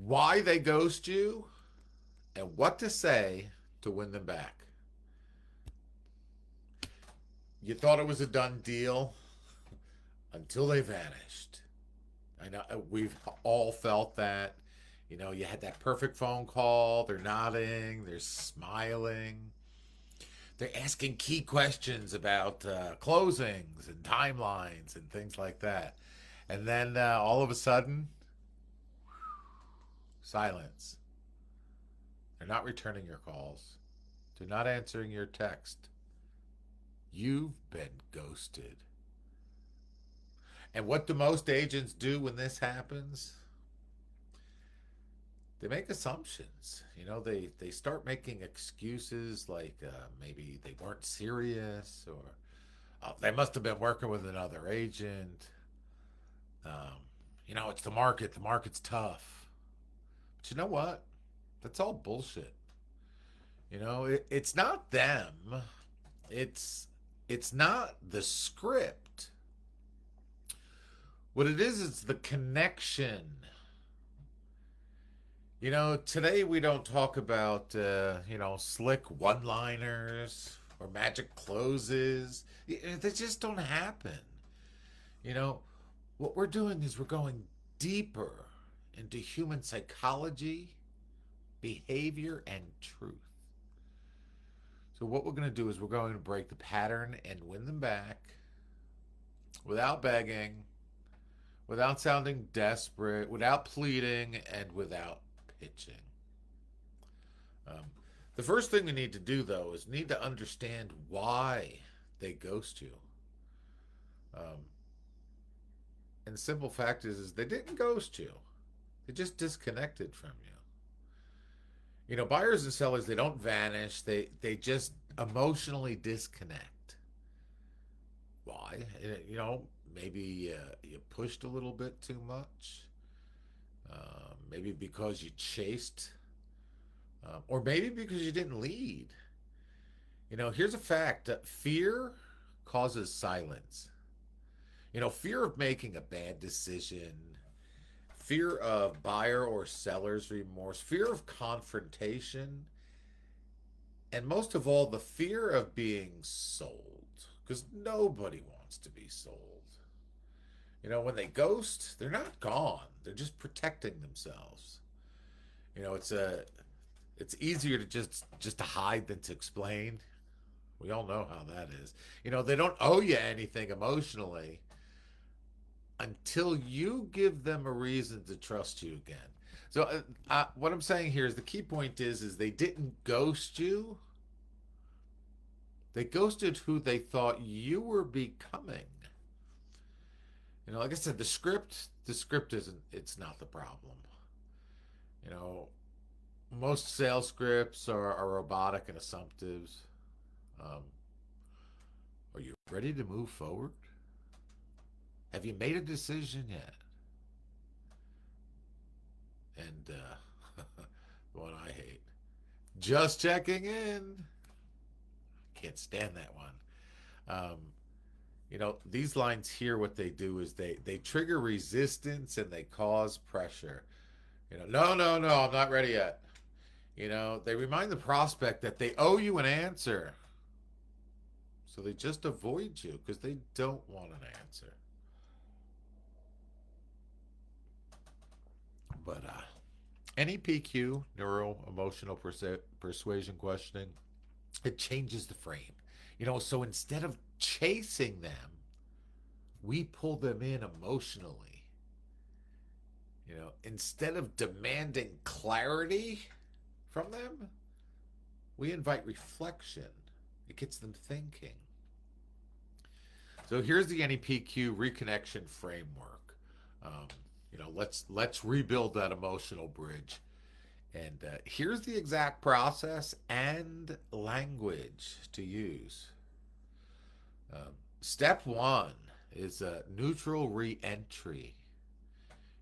why they ghost you, and what to say to win them back. You thought it was a done deal until they vanished. I know we've all felt that. You know, you had that perfect phone call. They're nodding, they're smiling, they're asking key questions about closings and timelines and things like that. And then all of a sudden, silence. They're not returning your calls. They're not answering your text. You've been ghosted. And what do most agents do when this happens? They make assumptions. You know, they start making excuses like maybe they weren't serious or they must have been working with another agent. Um, you know, it's the market. The market's tough. But you know what? That's all bullshit. You know, it's not them. It's it's not the script. What it is the connection. You know, today we don't talk about slick one-liners or magic closes. They just don't happen. You know, what we're doing is we're going deeper into human psychology, behavior, and truth. So what we're going to do is we're going to break the pattern and win them back without begging, without sounding desperate, without pleading, and without pitching. Um, the first thing we need to do, though, is need to understand why they ghost you. Um, and the simple fact is they didn't ghost you; they just disconnected from you. You know, buyers and sellers, they don't vanish; they just emotionally disconnect. Why? You know, maybe you pushed a little bit too much. Maybe because you chased, or maybe because you didn't lead. You know, here's a fact: fear causes silence. You know, fear of making a bad decision, fear of buyer or seller's remorse, fear of confrontation, and most of all, the fear of being sold. Because nobody wants to be sold. You know, when they ghost, they're not gone. They're just protecting themselves. You know, it's easier to just to hide than to explain. We all know how that is. You know, they don't owe you anything emotionally until you give them a reason to trust you again. So what I'm saying here is the key point is they didn't ghost you. They ghosted who they thought you were becoming. You know, like I said, the script isn't. It's not the problem. You know, most sales scripts are robotic and assumptives. Um, are you ready to move forward? Have you made a decision yet? And the one I hate, just checking in. Can't stand that one. Um, you know, these lines here, what they do is they trigger resistance and they cause pressure. You know, no, no, no, I'm not ready yet. You know, they remind the prospect that they owe you an answer. So they just avoid you because they don't want an answer. But NEPQ, neuro emotional persuasion questioning, it changes the frame. You know, so instead of chasing them, we pull them in emotionally. You know, instead of demanding clarity from them, we invite reflection. It gets them thinking. So here's the NEPQ reconnection framework. Um, you know, let's rebuild that emotional bridge. And here's the exact process and language to use. Step one is a neutral re-entry.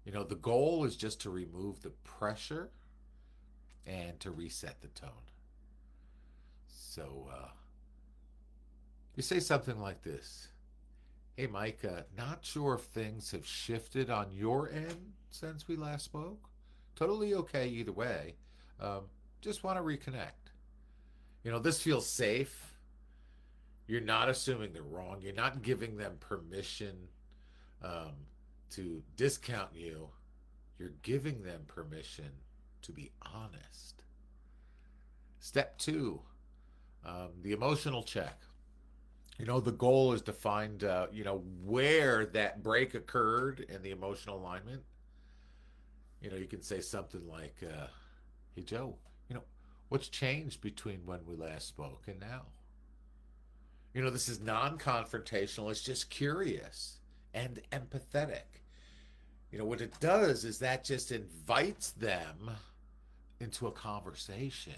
You know, the goal is just to remove the pressure and to reset the tone. So you say something like this: Hey, Mike, not sure if things have shifted on your end since we last spoke. Totally okay either way. Um, just want to reconnect. This feels safe. You're not assuming they're wrong. You're not giving them permission um, to discount you. You're giving them permission to be honest. Step two, the emotional check. The goal is to find, where that break occurred in the emotional alignment. You can say something like, hey, Joe, you know, what's changed between when we last spoke and now? This is non confrontational, it's just curious and empathetic. What it does is that just invites them into a conversation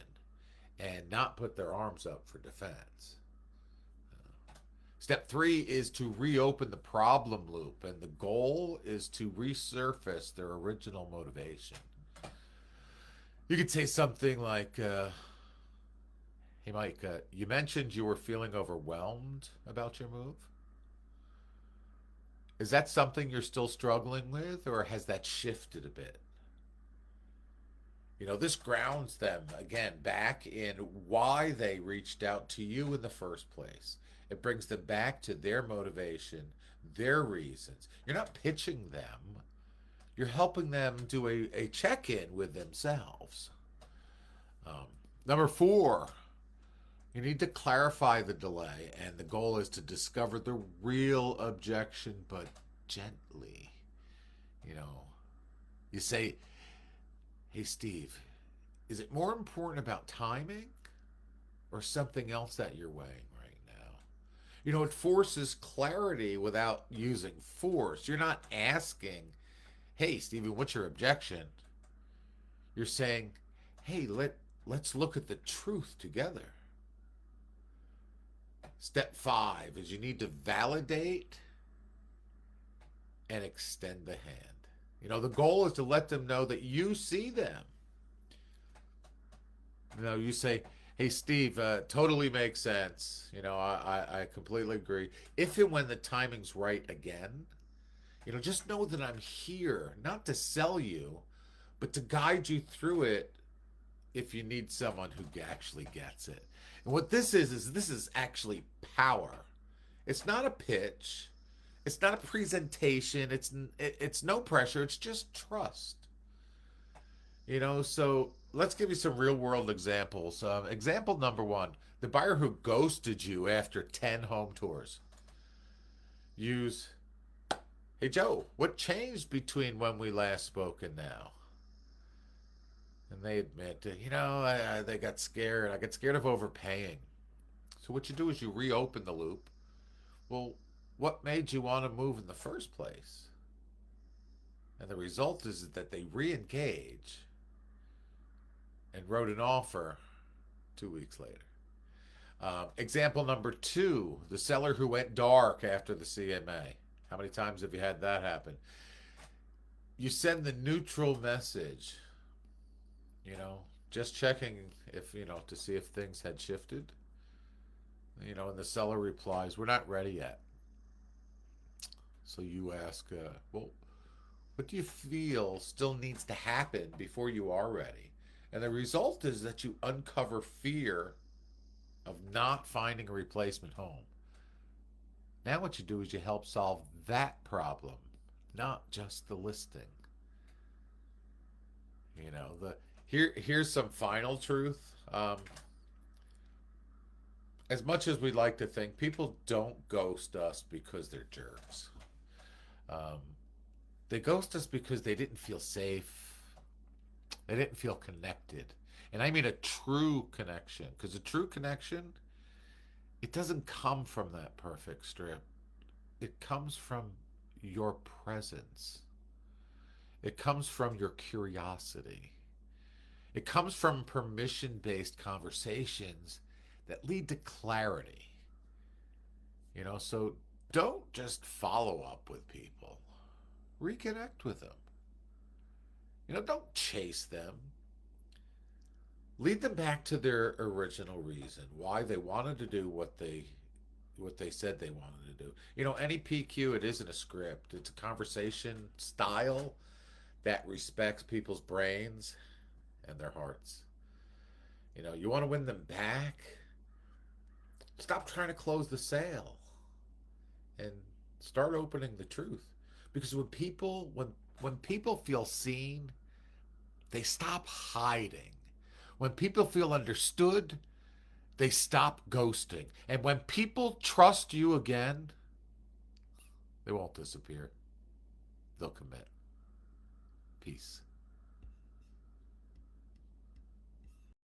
and not put their arms up for defense. Step three is to reopen the problem loop, and the goal is to resurface their original motivation. You could say something like, hey, Mike, you mentioned you were feeling overwhelmed about your move. Is that something you're still struggling with, or has that shifted a bit? This grounds them again back in why they reached out to you in the first place. It brings them back to their motivation, their reasons. You're not pitching them, you're helping them do a check in with themselves. Number four, you need to clarify the delay, and the goal is to discover the real objection, but gently. You say, hey, Steve, is it more important about timing or something else that you're weighing right now? It forces clarity without using force. You're not asking, hey, Stevie, what's your objection? You're saying, hey, let's look at the truth together. Step five is you need to validate and extend the hand. The goal is to let them know that you see them. You say, hey, Steve, totally makes sense. I completely agree. If and when the timing's right again, just know that I'm here, not to sell you, but to guide you through it if you need someone who actually gets it. And what this is this is actually power. It's not a pitch. It's not a presentation. It's no pressure. It's just trust. So let's give you some real world examples. Example number one, the buyer who ghosted you after 10 home tours. Use, hey, Joe, what changed between when we last spoke and now? And they admit, they got scared. I got scared of overpaying. So what you do is you reopen the loop. Well, what made you want to move in the first place? And the result is that they re-engage and wrote an offer 2 weeks later. Example number two, the seller who went dark after the CMA. How many times have you had that happen? You send the neutral message, just checking if, to see if things had shifted. And the seller replies, we're not ready yet. So you ask, well, what do you feel still needs to happen before you are ready? And the result is that you uncover fear of not finding a replacement home. Now what you do is you help solve that problem, not just the listing. Here's some final truth. As much as we'd like to think, people don't ghost us because they're jerks. They ghost us because they didn't feel safe. They didn't feel connected. And I mean a true connection. Because a true connection, it doesn't come from that perfect strip. It comes from your presence. It comes from your curiosity. It comes from permission-based conversations that lead to clarity. So don't just follow up with people. Reconnect with them. Don't chase them. Lead them back to their original reason, why they wanted to do what they said they wanted to do. Any PQ, it isn't a script. It's a conversation style that respects people's brains and their hearts. You want to win them back? Stop trying to close the sale and start opening the truth. Because when people feel seen, they stop hiding. When people feel understood, they stop ghosting. And when people trust you again, they won't disappear. They'll commit. Peace.